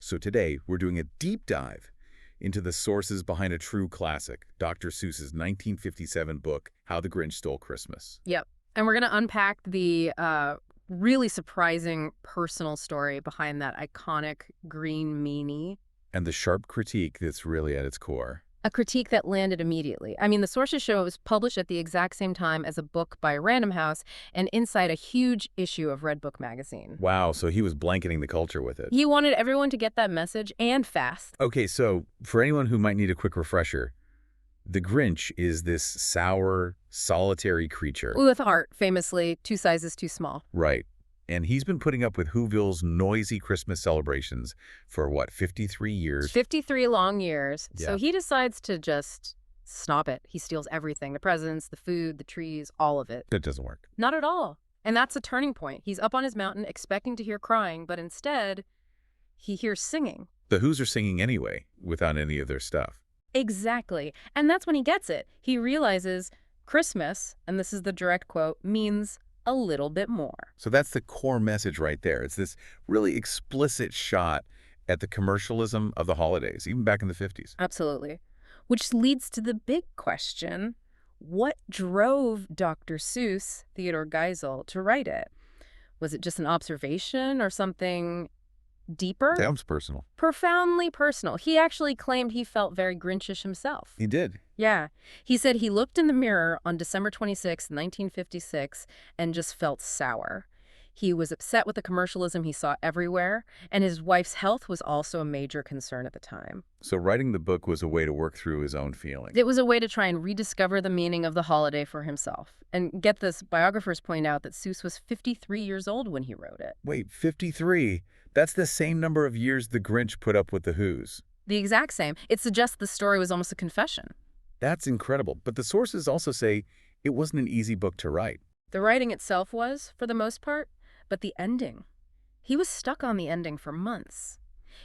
So today, we're doing a deep dive into the sources behind a true classic, Dr. Seuss's 1957 book, How the Grinch Stole Christmas. Yep. And we're going to unpack the really surprising personal story behind that iconic green meanie. And the sharp critique that's really at its core. A critique that landed immediately. I mean, the sources show it was published at the exact same time as a book by Random House and inside a huge issue of Redbook magazine. Wow, so he was blanketing the culture with it. He wanted everyone to get that message, and fast. Okay, so for anyone who might need a quick refresher, the Grinch is this sour, solitary creature. With heart, famously, 2 sizes too small. Right. And he's been putting up with Whoville's noisy Christmas celebrations for, what, 53 years? 53 long years. Yeah. So he decides to just stop it. He steals everything. The presents, the food, the trees, all of it. That doesn't work. Not at all. And that's a turning point. He's up on his mountain expecting to hear crying, but instead, he hears singing. The Whos are singing anyway, without any of their stuff. Exactly. And that's when he gets it. He realizes Christmas, and this is the direct quote, means a little bit more. So that's the core message right there. It's this really explicit shot at the commercialism of the holidays, even back in the 50s. Absolutely. Which leads to the big question, what drove Dr. Seuss, Theodore Geisel, to write it? Was it just an observation or something deeper? Sounds personal. Profoundly personal. He actually claimed he felt very Grinchish himself. He did. Yeah. He said he looked in the mirror on December 26, 1956, and just felt sour. He was upset with the commercialism he saw everywhere, and his wife's health was also a major concern at the time. So writing the book was a way to work through his own feelings. It was a way to try and rediscover the meaning of the holiday for himself. And get this, biographers point out that Seuss was 53 years old when he wrote it. Wait, 53? That's the same number of years the Grinch put up with the Whos. The exact same. It suggests the story was almost a confession. That's incredible. But the sources also say it wasn't an easy book to write. The writing itself was, for the most part, but the ending. He was stuck on the ending for months.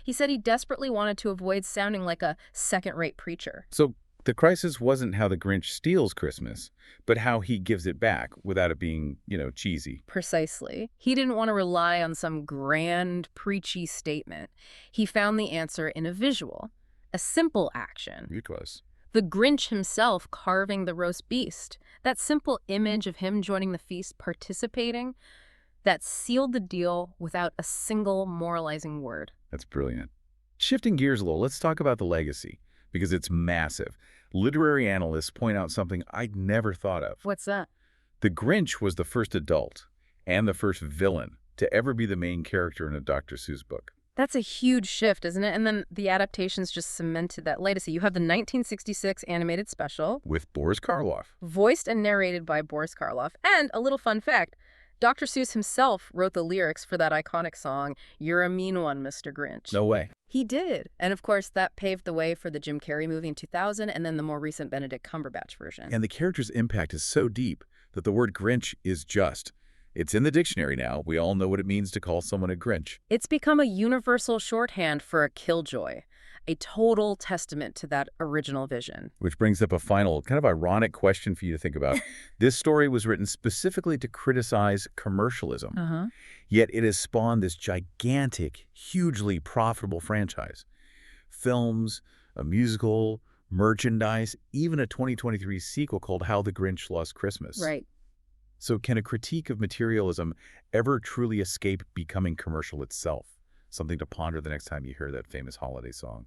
He said he desperately wanted to avoid sounding like a second-rate preacher. So the crisis wasn't how the Grinch steals Christmas, but how he gives it back without it being, cheesy. Precisely. He didn't want to rely on some grand, preachy statement. He found the answer in a visual, a simple action. You're close. The Grinch himself carving the roast beast. That simple image of him joining the feast, participating, that sealed the deal without a single moralizing word. That's brilliant. Shifting gears a little, let's talk about the legacy, because it's massive. Literary analysts point out something I'd never thought of. What's that? The Grinch was the first adult and the first villain to ever be the main character in a Dr. Seuss book. That's a huge shift, isn't it? And then the adaptations just cemented that legacy. You have the 1966 animated special. With Boris Karloff. Voiced and narrated by Boris Karloff. And a little fun fact, Dr. Seuss himself wrote the lyrics for that iconic song, "You're a Mean One, Mr. Grinch." No way. He did. And of course, that paved the way for the Jim Carrey movie in 2000 and then the more recent Benedict Cumberbatch version. And the character's impact is so deep that the word Grinch is just. It's in the dictionary now. We all know what it means to call someone a Grinch. It's become a universal shorthand for a killjoy, a total testament to that original vision. Which brings up a final, kind of ironic question for you to think about. This story was written specifically to criticize commercialism, yet it has spawned this gigantic, hugely profitable franchise. Films, a musical, merchandise, even a 2023 sequel called How the Grinch Lost Christmas. Right. So can a critique of materialism ever truly escape becoming commercial itself? Something to ponder the next time you hear that famous holiday song.